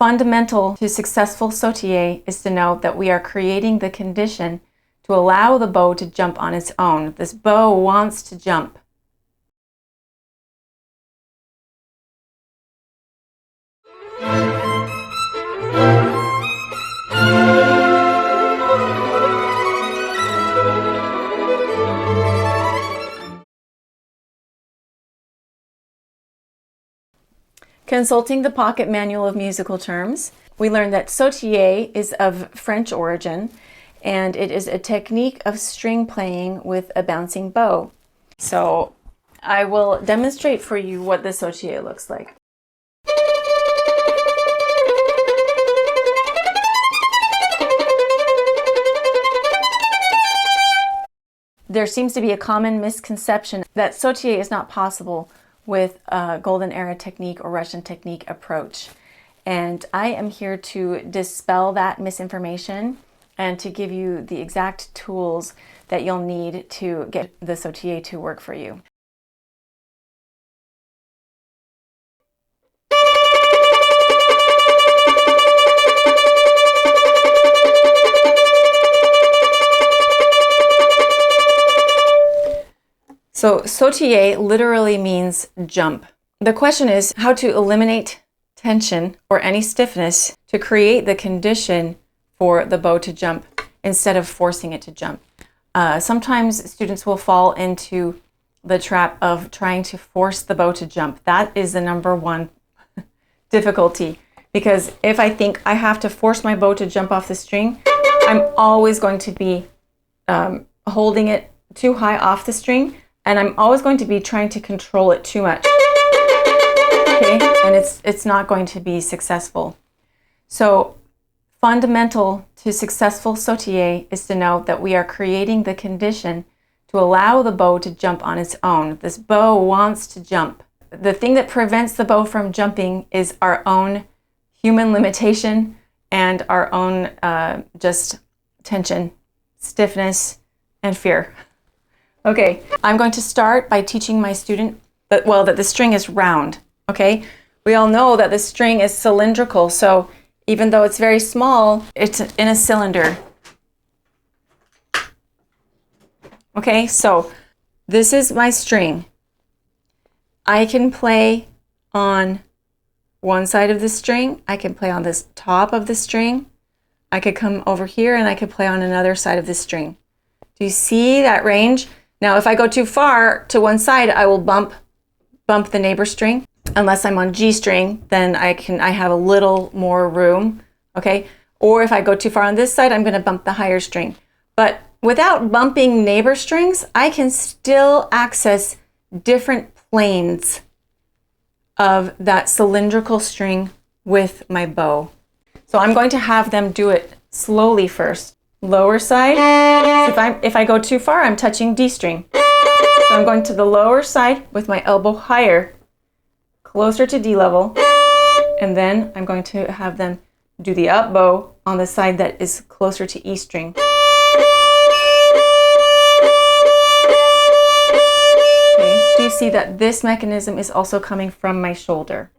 Fundamental to successful sautillé is to know that we are creating the condition to allow the bow to jump on its own. This bow wants to jump. Consulting the Pocket Manual of Musical Terms, we learned that sautillé is of French origin, and it is a technique of string playing with a bouncing bow. So I will demonstrate for you what the sautillé looks like. There seems to be a common misconception that sautillé is not possible with a Golden Era technique or Russian technique approach. And I am here to dispel that misinformation and to give you the exact tools that you'll need to get the sautillé to work for you. So sautillé literally means jump. The question is how to eliminate tension or any stiffness to create the condition for the bow to jump instead of forcing it to jump. Sometimes students will fall into the trap of trying to force the bow to jump. That is the number one difficulty, because if I think I have to force my bow to jump off the string, I'm always going to be holding it too high off the string, and I'm always going to be trying to control it too much. Okay, and it's not going to be successful. So fundamental to successful sautillé is to know that we are creating the condition to allow the bow to jump on its own. This bow wants to jump. The thing that prevents the bow from jumping is our own human limitation and our own just tension, stiffness, and fear. Okay, I'm going to start by teaching my student that the string is round, okay? We all know that the string is cylindrical, so even though it's very small, it's in a cylinder. Okay, so this is my string. I can play on one side of the string. I can play on this top of the string. I could come over here and I could play on another side of the string. Do you see that range? Now, if I go too far to one side, I will bump the neighbor string. Unless I'm on G string, then I have a little more room, okay? Or if I go too far on this side, I'm gonna bump the higher string. But without bumping neighbor strings, I can still access different planes of that cylindrical string with my bow. So I'm going to have them do it slowly first. Lower side, if I go too far, I'm touching D string. So I'm going to the lower side with my elbow higher, closer to D level, and then I'm going to have them do the up bow on the side that is closer to E string. Okay. Do you see that this mechanism is also coming from my shoulder?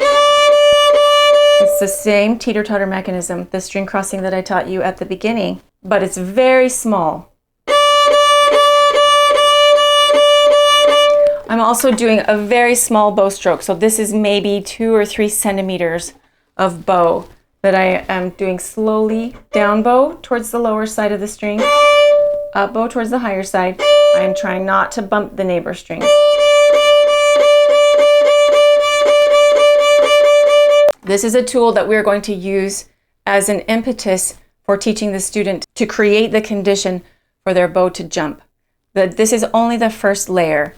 It's the same teeter-totter mechanism, the string crossing that I taught you at the beginning, but it's very small. I'm also doing a very small bow stroke, so this is maybe 2 or 3 centimeters of bow that I am doing slowly. Down bow towards the lower side of the string, up bow towards the higher side. I'm trying not to bump the neighbor strings. This is a tool that we're going to use as an impetus for teaching the student to create the condition for their bow to jump. This is only the first layer.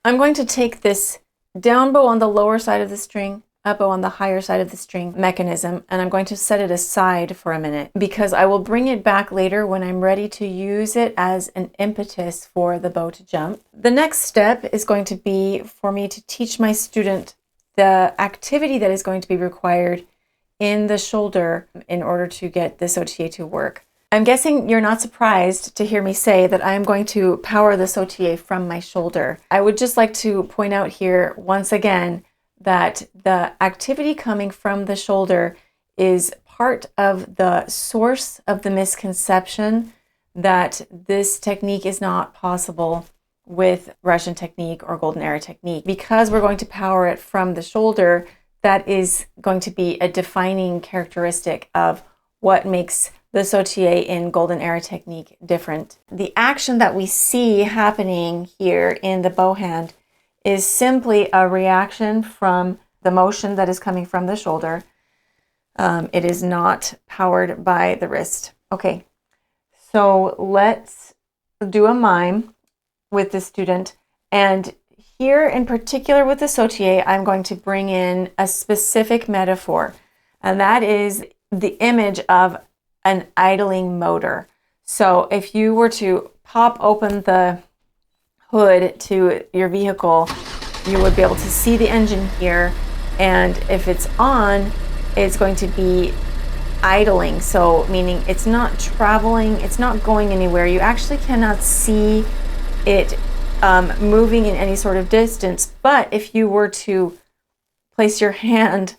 I'm going to take this down bow on the lower side of the string, up bow on the higher side of the string mechanism, and I'm going to set it aside for a minute because I will bring it back later when I'm ready to use it as an impetus for the bow to jump. The next step is going to be for me to teach my student the activity that is going to be required in the shoulder in order to get the sautillé to work. I'm guessing you're not surprised to hear me say that I'm going to power the sautillé from my shoulder. I would just like to point out here once again that the activity coming from the shoulder is part of the source of the misconception that this technique is not possible with Russian technique or golden era technique. Because we're going to power it from the shoulder, that is going to be a defining characteristic of what makes the Sautillé in golden era technique different. The action that we see happening here in the bow hand is simply a reaction from the motion that is coming from the shoulder. It is not powered by the wrist. Okay, so let's do a mime with the student. And here in particular with the Sautillé, I'm going to bring in a specific metaphor, and that is the image of an idling motor. So if you were to pop open the hood to your vehicle, you would be able to see the engine here, and if it's on, it's going to be idling, so meaning it's not traveling, it's not going anywhere. You actually cannot see it moving in any sort of distance. But if you were to place your hand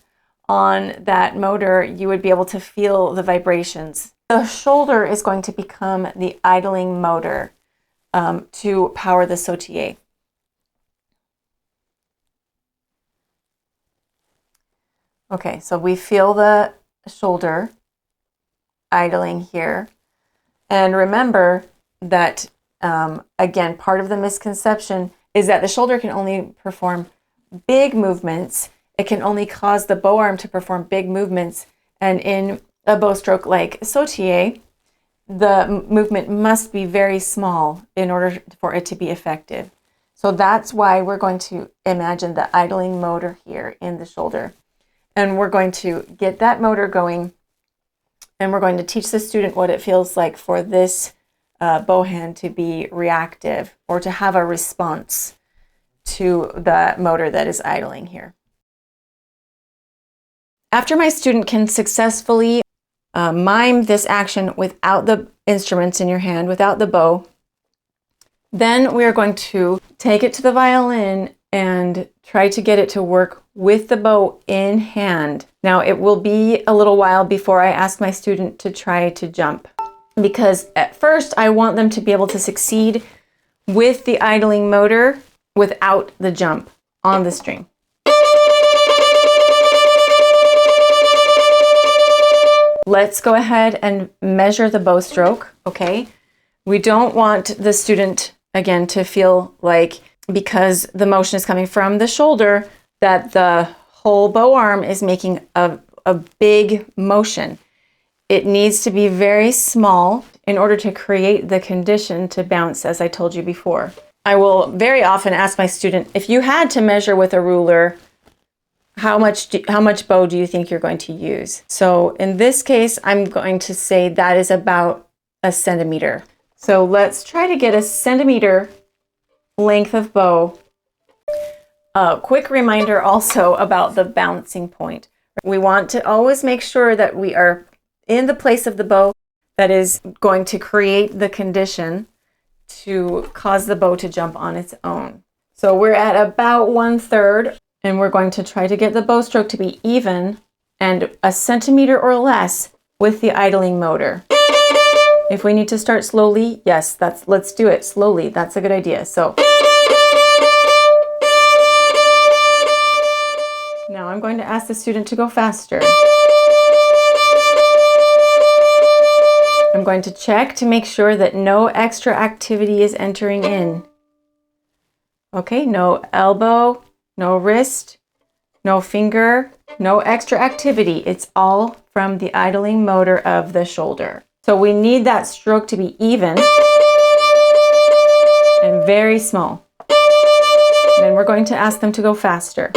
on that motor, you would be able to feel the vibrations. The shoulder is going to become the idling motor to power the Sautillé. Okay, so we feel the shoulder idling here. And remember that, again, part of the misconception is that the shoulder can only perform big movements. It can only cause the bow arm to perform big movements. And in a bow stroke like Sautillé, the movement must be very small in order for it to be effective. So that's why we're going to imagine the idling motor here in the shoulder. And we're going to get that motor going, and we're going to teach the student what it feels like for this bow hand to be reactive or to have a response to the motor that is idling here. After my student can successfully mime this action without the instruments in your hand, without the bow, then we are going to take it to the violin and try to get it to work with the bow in hand. Now, it will be a little while before I ask my student to try to jump, because at first I want them to be able to succeed with the idling motor without the jump on the string. Let's go ahead and measure the bow stroke, okay? We don't want the student, again, to feel like because the motion is coming from the shoulder that the whole bow arm is making a big motion. It needs to be very small in order to create the condition to bounce, as I told you before. I will very often ask my student, if you had to measure with a ruler, how much bow do you think you're going to use? So in this case, I'm going to say that is about a centimeter. So let's try to get a centimeter length of bow. A quick reminder also about the bouncing point. We want to always make sure that we are in the place of the bow that is going to create the condition to cause the bow to jump on its own. So we're at about 1/3, and we're going to try to get the bow stroke to be even and a centimeter or less with the idling motor. If we need to start slowly, yes, let's do it slowly. That's a good idea. So now I'm going to ask the student to go faster. I'm going to check to make sure that no extra activity is entering in. Okay, no elbow, no wrist, no finger, no extra activity. It's all from the idling motor of the shoulder. So we need that stroke to be even and very small. Then we're going to ask them to go faster.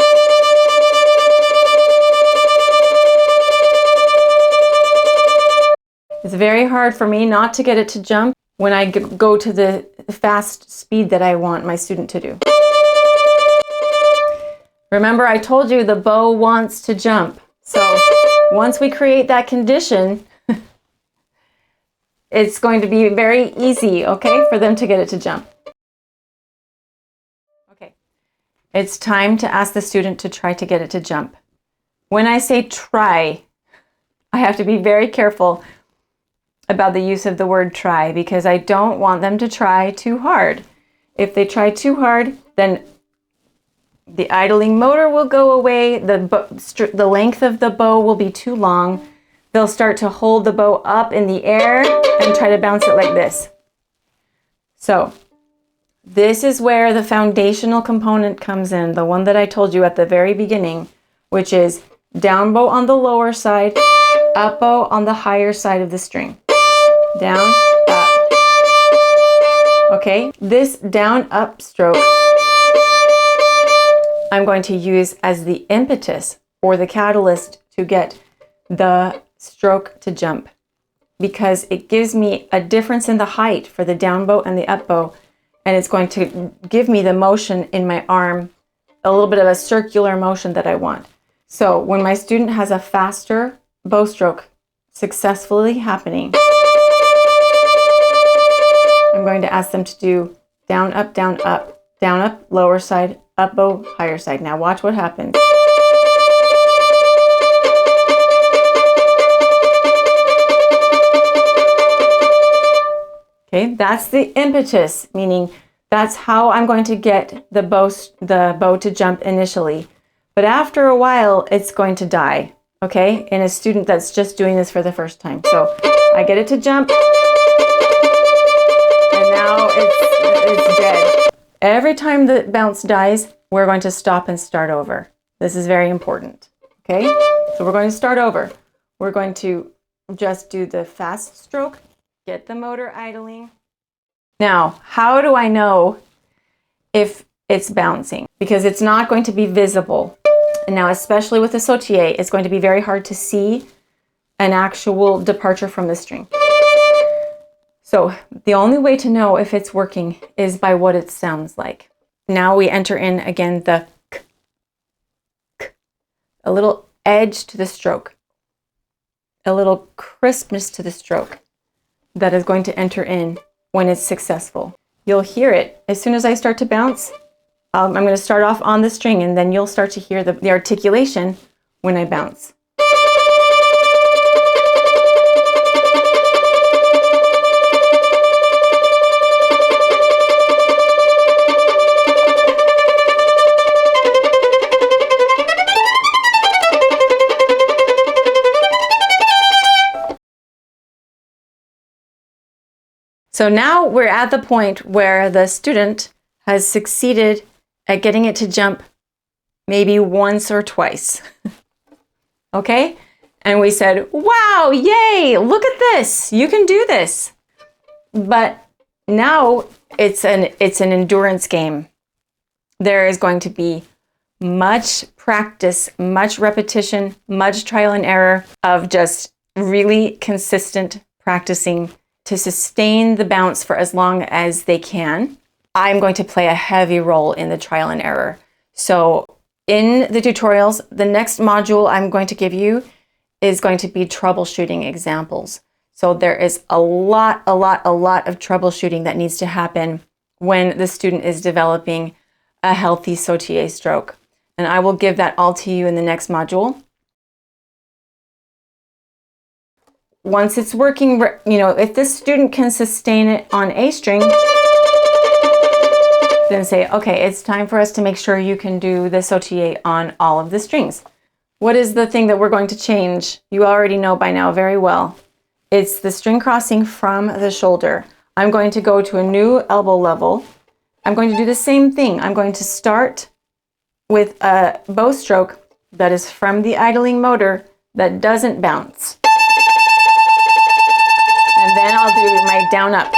It's very hard for me not to get it to jump when I go to the fast speed that I want my student to do. Remember, I told you the bow wants to jump. So once we create that condition, it's going to be very easy, okay, for them to get it to jump. Okay, It's time to ask the student to try to get it to jump. When I say try, I have to be very careful about the use of the word try because I don't want them to try too hard. If they try too hard, then the idling motor will go away, the length of the bow will be too long. They'll start to hold the bow up in the air and try to bounce it like this. So this is where the foundational component comes in, the one that I told you at the very beginning, which is down bow on the lower side, up bow on the higher side of the string. Down, up. Okay, this down, up stroke I'm going to use as the impetus or the catalyst to get the stroke to jump because it gives me a difference in the height for the down bow and the up bow, and it's going to give me the motion in my arm, a little bit of a circular motion that I want. So when my student has a faster bow stroke successfully happening, I'm going to ask them to do down, up, down, up, down, up, lower side, up bow, higher side. Now watch what happens. Okay, that's the impetus, meaning that's how I'm going to get the bow to jump initially. But after a while, it's going to die, okay, in a student that's just doing this for the first time. So I get it to jump, and now it's dead. Every time the bounce dies, we're going to stop and start over. This is very important, okay? So we're going to start over. We're going to just do the fast stroke, get the motor idling. Now, how do I know if it's bouncing? Because it's not going to be visible. And now, especially with the Sautillé, it's going to be very hard to see an actual departure from the string. So the only way to know if it's working is by what it sounds like. Now we enter in again the k, k, a little edge to the stroke, a little crispness to the stroke that is going to enter in when it's successful. You'll hear it as soon as I start to bounce. I'm going to start off on the string, and then you'll start to hear the articulation when I bounce. So now we're at the point where the student has succeeded at getting it to jump maybe once or twice. Okay? And we said, wow, yay, look at this. You can do this. But now it's an endurance game. There is going to be much practice, much repetition, much trial and error of just really consistent practicing to sustain the bounce for as long as they can. I'm going to play a heavy role in the trial and error. So in the tutorials, the next module I'm going to give you is going to be troubleshooting examples. So there is a lot of troubleshooting that needs to happen when the student is developing a healthy Sautillé stroke. And I will give that all to you in the next module. Once it's working, you know, if this student can sustain it on A string, then say, okay, it's time for us to make sure you can do the Sautillé on all of the strings. What is the thing that we're going to change? You already know by now very well. It's the string crossing from the shoulder. I'm going to go to a new elbow level. I'm going to do the same thing. I'm going to start with a bow stroke that is from the idling motor that doesn't bounce. And then I'll do my down up.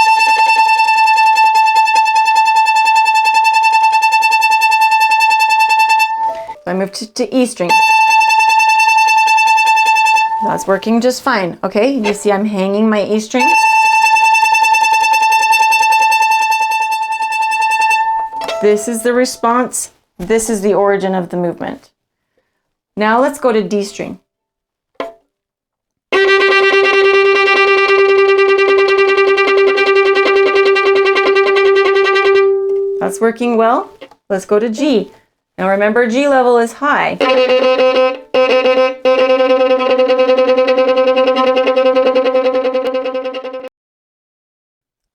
So I move to E string. That's working just fine. Okay, you see I'm hanging my E string. This is the response. This is the origin of the movement. Now let's go to D string. That's working well. Let's go to G. Now remember, G level is high.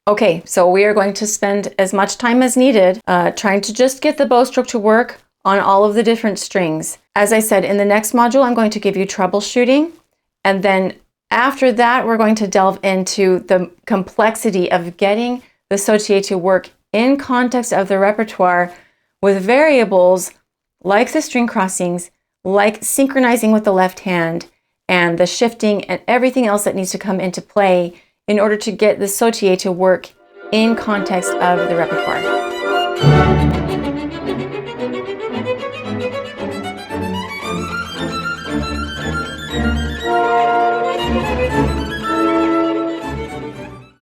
Okay, so we are going to spend as much time as needed trying to just get the bow stroke to work on all of the different strings. As I said, in the next module, I'm going to give you troubleshooting. And then after that, we're going to delve into the complexity of getting the sautillé to work in context of the repertoire with variables like the string crossings, like synchronizing with the left hand, and the shifting and everything else that needs to come into play in order to get the sautillé to work in context of the repertoire.